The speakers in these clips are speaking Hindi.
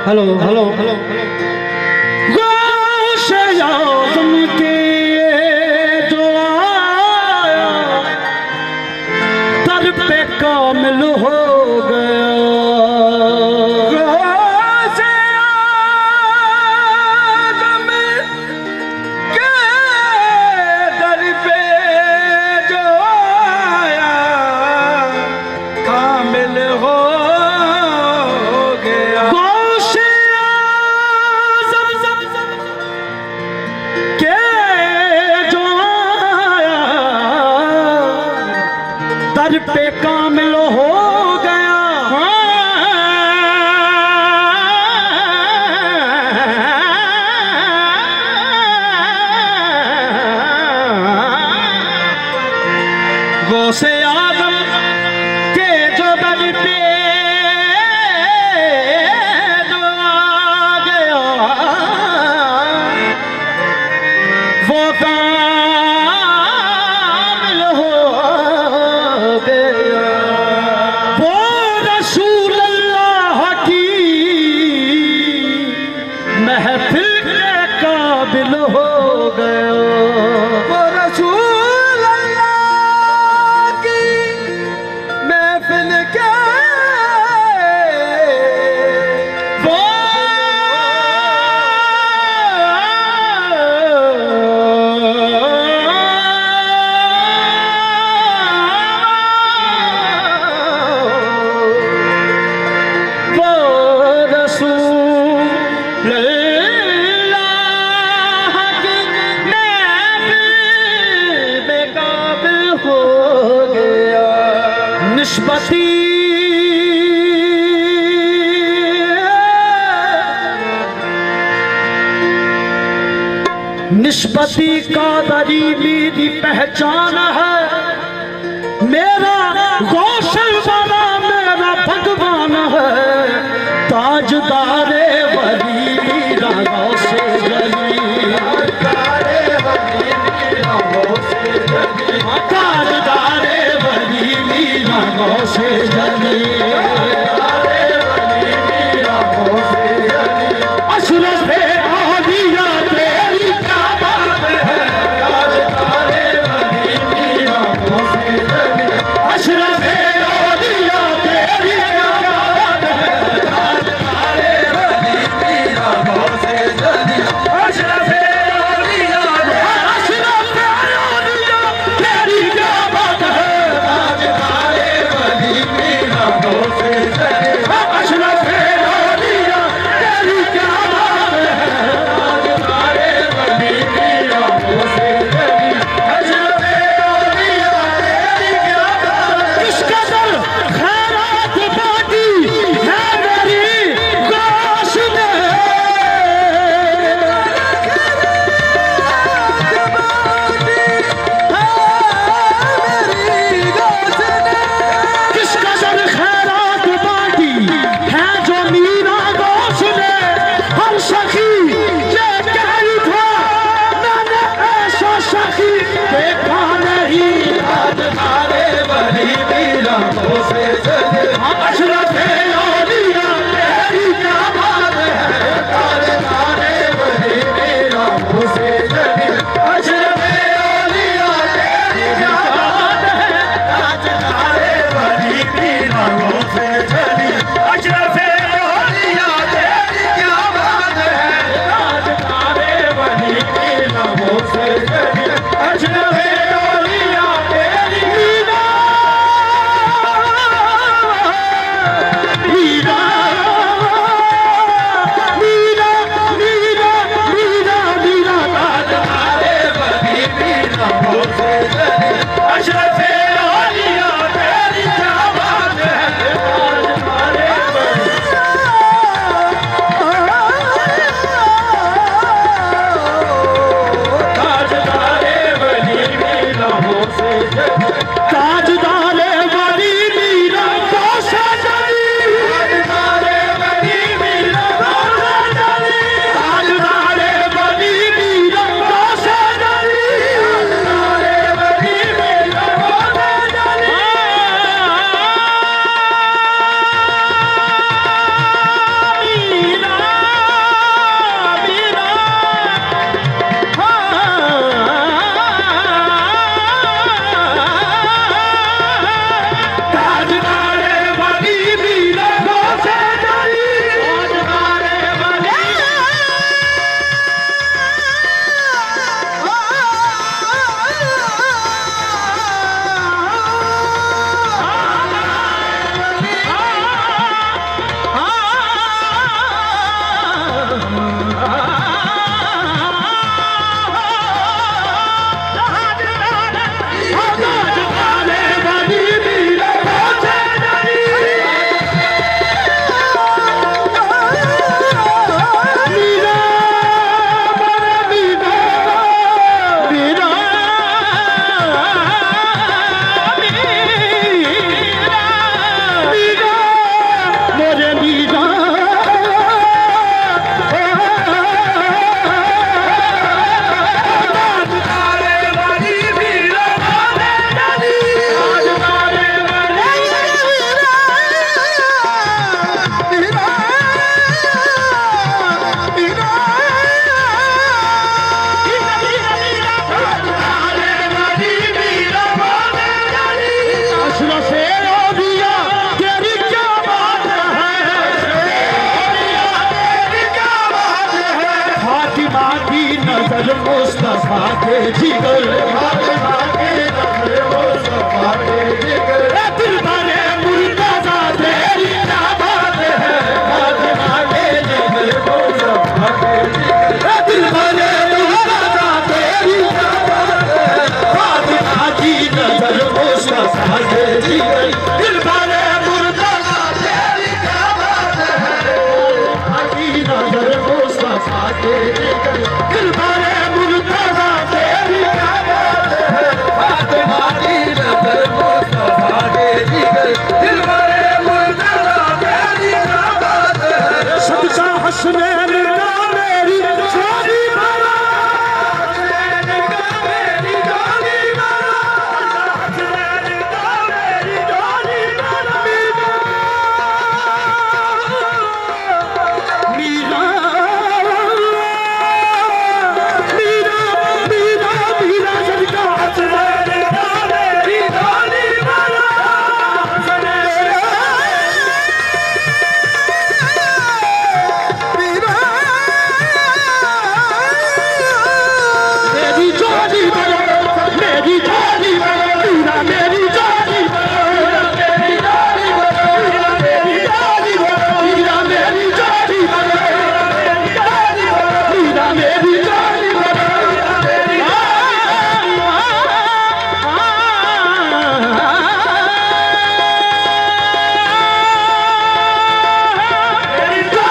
हेलो हेलो हेलो गौसे आज़म के जो आया दर पे कामिल हो गया। गौसे आज़म के दर पे जो आया कामिल हो पे कामिल हो गया। गौसे आज़म के जो दर पे जो आ गया वो कामिल हो गया। वो रसूल अल्लाह की महफिल के काबिल हो गया। वो रसूल अल्लाह की महफिल के निस्बती निस्बती कादरी मेरी पहचान है। मेरा गौसल वाला मेरा भगवान है। ताजदारे वली मीरा गौसे जली, ताजदारे वली मीरा गौसे जली। अशरफ आलिया तेरी क्या बात है। ताजदारे वली मीरा गौसे जली। अशरफ मुस्तफा के जिगर फातिमा की नजर मुस्तफा के जिगर दिल भरे मुर्तजा तेरी क्या बात है फातिमा के जिगर मुस्तफा के जिगर दिल भरे मुर्तजा तेरी क्या बात है फातिमा की नजर मुस्तफा के जिगर दिल भरे मुर्तजा तेरी क्या बात है फातिमा की नजर मुस्तफा के जिगर दिल भरे मुर्तजा तेरी क्या बात है फातिमा की नजर मुस्तफा के जिगर दिल भरे मुर्तजा तेरी क्या बात है सदका हसनैन का मेरी शादी बना हसनैन का मेरी शादी बना हसनैन का मेरी शादी बना मीरा मीरा मीरा मीरा सदका हसनैन का मेरी शादी बना मेरी जोड़ी बनो मेरी जोड़ी बनो मीरा मेरी जोड़ी बनो मेरी जोड़ी बनो मेरी जोड़ी बनो मीरा मेरी जोड़ी बनो मीरा मेरी जोड़ी बनो मेरी जोड़ी बनो मीरा मेरी जोड़ी बनो मीरा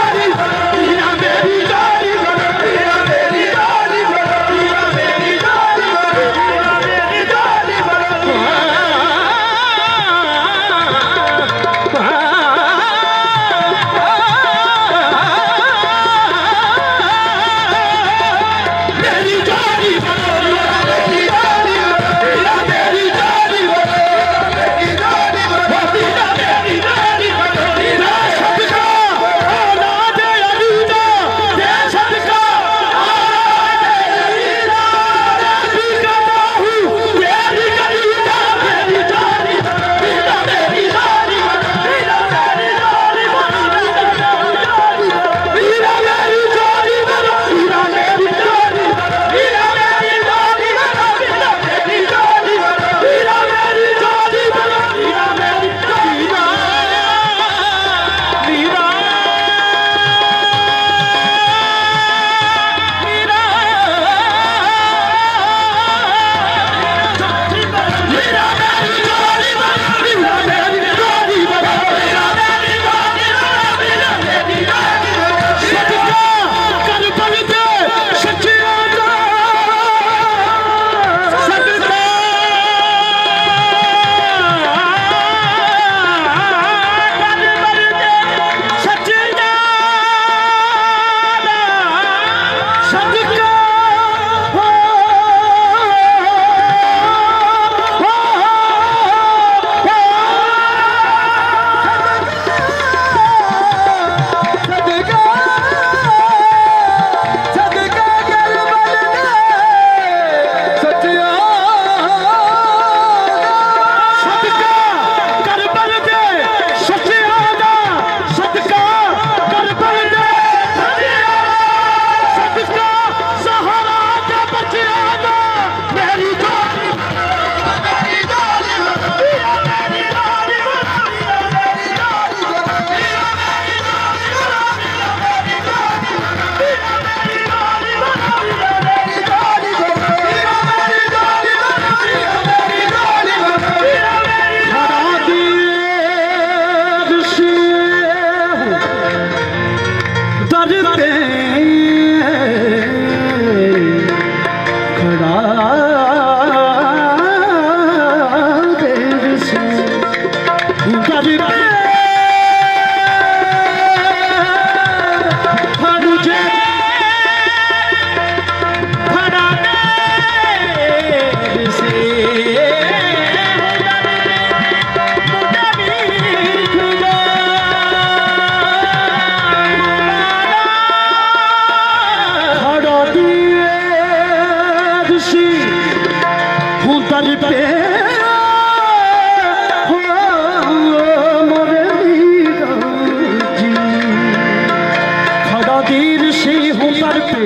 मेरी जोड़ी बनो मीरा मेरी जोड़ी बनो मीरा मेरी जोड़ी मेरी जोड़ी बनो मेरी जोड़ी बनो मीरा मेरी जोड़ी बनो मेरी जोड़ी बनो मीरा मेरी जोड़ी बनो मीरा सदका औलाद अलीदा दे सदका औलाद अलीदा नबी का बाहू मेरी गलीदा मेरी जोड़ी बनो मीरा मेरी जोड़ी बनो मीरा मेरी जोड़ी बनो मीरा मेरी जोड़ी बनो मीरा मेरी जोड़ी बनो मीरा मेरी जोड़ी बनो मीरा मेरी जोड़ी बनो मीरा मेरी जोड़ी बनो मीरा मेरी जोड़ी बनो मीरा मीरा मेरी जोड़ी बनो मीरा मेरी जोड़ी बनो मीरा मेरी जोड़ी बनो मीरा मेरी जोड़ी बनो सदका करबल दे सच्चिया दा सदका करबल दे सच्चिया दा सदका सदका करबल दे सच्चिया सदका करबल दे सच्चिया दा सदका करबल दे सदका सहारा दे बच्चिया दा मेरी जोड़ी मेरी जोड़ी मीरा मेरी जोड़ी मीरा मेरी जोड़ी मीरा मेरी जोड़ी मीरा मेरी जोड़ी मीरा मेरी जोड़ी मीरा मेरी जोड़ी मीरा मेरी जोड़ी मीरा मेरी जोड़ी मीरा मेरी खड़ा दिए ऋषि दर पे खड़ा दे ऋषि दर पे मुझे खड़ा दे ऋषि मुझे भी खुदा खड़ा दिए ऋषि हूँ दर पे हो मोरे मीरा जी खड़ा दी ऋषि हूँ दर पे